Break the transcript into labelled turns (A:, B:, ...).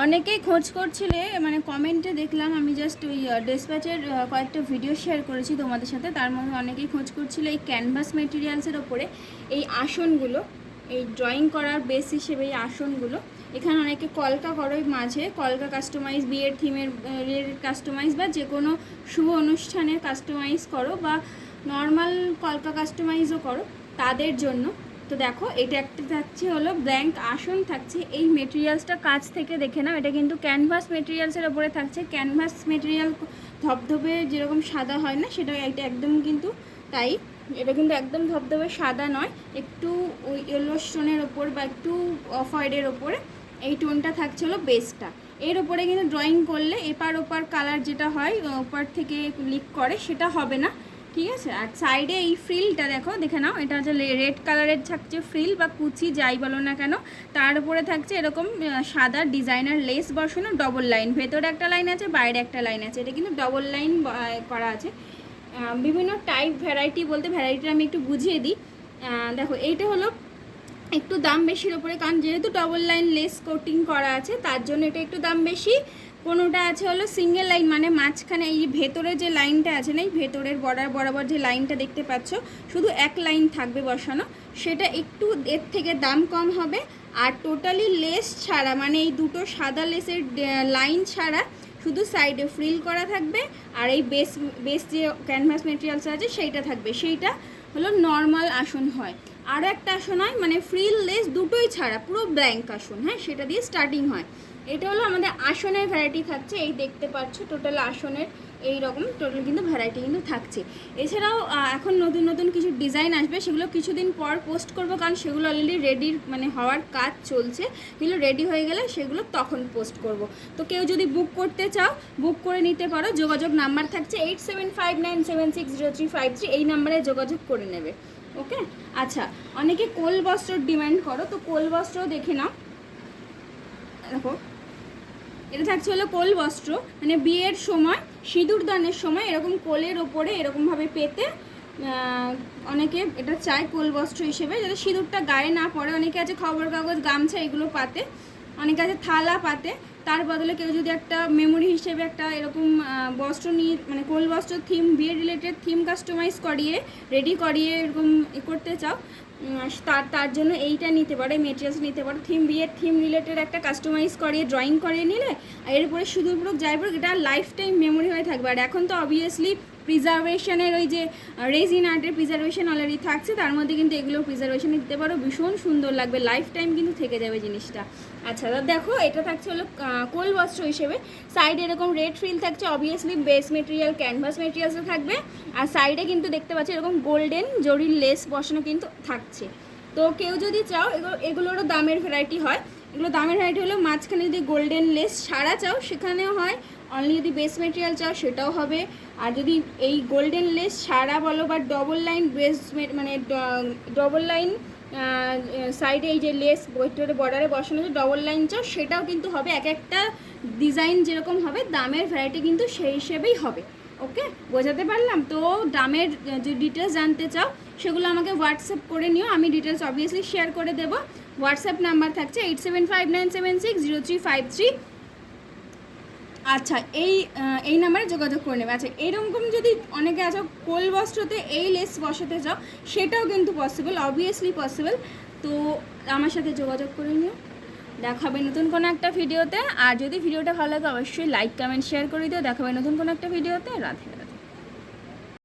A: অনেকেই খোঁজ করছিলে, মানে কমেন্টে দেখলাম, আমি জাস্ট ওই ডেসপ্যাচের কয়েকটা ভিডিও শেয়ার করেছি তোমাদের সাথে, তার মধ্যে অনেকেই খোঁজ করছিল এই ক্যানভাস মেটেরিয়ালসের ওপরে এই আসনগুলো, এই ড্রয়িং করার বেস হিসেবে এই আসনগুলো। এখানে অনেকে কলকা করো, মাঝে কলকা কাস্টমাইজ, বিয়ের থিমের কাস্টমাইজ বা যে কোনো শুভ অনুষ্ঠানের কাস্টমাইজ করো, বা নর্মাল কলকা কাস্টমাইজও করো তাদের জন্য। তো দেখো, এটা একটা থাকছে হলো ব্ল্যাঙ্ক আসন থাকছে। এই মেটেরিয়ালসটা কাছ থেকে দেখে নাও, এটা কিন্তু ক্যানভাস মেটেরিয়ালসের ওপরে থাকছে। ক্যানভাস মেটেরিয়াল ধবধবে যেরকম সাদা হয় না, সেটা এটা একদম কিন্তু তাই। এটা কিন্তু একদম ধবধবে সাদা নয়, একটু ওই ইয়েলো স্টোনের ওপর বা একটু অফ হোয়াইটের ওপরে এই টোনটা থাকছে হলো বেসটা। এর ওপরে কিন্তু ড্রয়িং করলে এপার ওপার কালার যেটা হয় ওপার থেকে লিক করে, সেটা হবে না, ঠিক আছে। আর সাইডে এই ফ্রিলটা দেখে নাও, এটা হচ্ছে রেড কালারের থাকছে ফ্রিল বা কুচি যাই বলো না কেন, তার উপরে থাকছে এরকম সাদা ডিজাইনার লেস বসানো, ডবল লাইন, ভেতরে একটা লাইন আছে, বাইরে একটা লাইন আছে, এটা কিন্তু ডবল লাইন করা আছে। বিভিন্ন টাইপ ভ্যারাইটি, বলতে ভ্যারাইটিটা আমি একটু বুঝিয়ে দিই। দেখো, এইটা হলো একটু দাম বেশির ওপরে, কারণ যেহেতু ডবল লাইন লেস কোটিং করা আছে তার জন্য এটা একটু দাম বেশি। কোনোটা আছে হলো সিঙ্গেল লাইন, মানে মাঝখানে এই ভেতরে যে লাইনটা আছে না, এই ভেতরের বর্ডার বরাবর যে লাইনটা দেখতে পাচ্ছ, শুধু এক লাইন থাকবে বসানো, সেটা একটু এর থেকে দাম কম হবে। আর টোটালি লেস ছাড়া, মানে এই দুটো সাদা লেসের লাইন ছাড়া শুধু সাইডে ফ্রিল করা থাকবে, আর এই বেস বেস যে ক্যানভাস মেটেরিয়ালস আছে সেইটা থাকবে, সেইটা হলো নর্মাল আসন হয়। আরও একটা আসন হয়, মানে ফ্রিল লেস দুটোই ছাড়া পুরো ব্ল্যাঙ্ক আসন, হ্যাঁ, সেটা দিয়ে স্টার্টিং হয়। এটা হলো আমাদের আসনের ভ্যারাইটি থাকছে, এই দেখতে পাচ্ছ টোটাল আসনের এই রকম টোটাল কিন্তু ভ্যারাইটি কিন্তু থাকছে। এছাড়াও এখন নতুন নতুন কিছু ডিজাইন আসবে, সেগুলো কিছুদিন পর পোস্ট করব, কারণ সেগুলো অলরেডি রেডির মানে হওয়ার কাজ চলছে, এগুলো রেডি হয়ে গেলে সেগুলো তখন পোস্ট করব। তো কেউ যদি বুক করতে চাও বুক করে নিতে পারো, যোগাযোগ নাম্বার থাকছে 8759760353, এই নাম্বারে যোগাযোগ করে নেবে। ওকে, আচ্ছা, অনেকে কোল বস্ত্র ডিমান্ড করো, তো কোল বস্ত্র দেখে নাও। দেখো, এটা থাকছে হলো কোল বস্ত্র, মানে বিয়ের সময় সিঁদুর দানের সময় এরকম কোলের ওপরে এরকমভাবে পেতে অনেকে এটা চায় কোল বস্ত্র হিসেবে, যাতে সিঁদুরটা গায়ে না পড়ে। অনেকে আছে খবর কাগজ, গামছা এগুলো পাতে, অনেকে আছে থালা পাতে, তার বদলে কেউ যদি একটা মেমোরি হিসেবে একটা এরকম বস্ত্র নিয়ে, মানে কোল বস্ত্র থিম, বিয়ে রিলেটেড থিম কাস্টমাইজ করিয়ে রেডি করিয়ে এরকম করতে চাও, তার জন্য এইটা নিতে পারো, মেটেরিয়ালস নিতে পারো। বিয়ের থিম রিলেটেড একটা কাস্টমাইজ করিয়ে ড্রয়িং করিয়ে নিলে, আর এরপরে শুধু পুরো যাই পড়ুক, এটা লাইফ টাইম মেমোরি হয়ে থাকবে। আর এখন তো অবভিয়াসলি প্রিজার্ভেশনের ওই যে রেজিন আর্টের প্রিজার্ভেশন অলরেডি থাকছে, তার মধ্যে কিন্তু এগুলো প্রিজার্ভেশন দিতে পারো, ভীষণ সুন্দর লাগবে, লাইফ টাইম কিন্তু থেকে যাবে জিনিসটা। আচ্ছা, দেখো, এটা থাকছে হলো কোল বস্ত্র হিসেবে, সাইডে এরকম রেড ফ্রিল থাকছে, অবভিয়াসলি বেস মেটেরিয়াল ক্যানভাস মেটেরিয়ালসও থাকবে, আর সাইডে কিন্তু দেখতে পাচ্ছি এরকম গোল্ডেন জরির লেস বসানো কিন্তু থাকছে। তো কেউ যদি চাও, এগুলোরও দামের ভ্যারাইটি হয়, এগুলো দামের ভ্যারাইটি হলো মাঝখানে যদি গোল্ডেন লেস ছাড়া চাও সেখানেও হয়, অনলি যদি বেস মেটেরিয়াল চাও সেটাও হবে। আর যদি এই গোল্ডেন লেস ছাড়া বলো বা ডবল লাইন বেস, মানে ডবল লাইন সাইডে এই যে লেস বইটারে বর্ডারে বসানো যে ডবল লাইন চাও, সেটাও কিন্তু হবে। এক একটা ডিজাইন যেরকম হবে দামের ভ্যারাইটি কিন্তু সেই হিসেবেই হবে। ওকে, বোঝাতে পারলাম? তো দামের যে ডিটেলস জানতে চাও সেগুলো আমাকে হোয়াটসঅ্যাপ করে নিও, আমি ডিটেলস অবভিয়াসলি শেয়ার করে দেবো। হোয়াটসঅ্যাপ নাম্বার থাকছে 8759760353। আচ্ছা, এই নাম্বারে যোগাযোগ করে নেবে। আচ্ছা, এইরকম যদি অনেকে আছে কোল বস্ত্রতে এই লেস বসাতে চাও, সেটাও কিন্তু পসিবল, অবভিয়াসলি পসিবল। তো আমার সাথে যোগাযোগ করে নিও। দেখা হবে নতুন কোনো একটা ভিডিওতে, আর যদি ভিডিওটা ভালো লাগে অবশ্যই লাইক কমেন্ট শেয়ার করে দিও। দেখা হবে নতুন কোনো একটা ভিডিওতে। রাধে।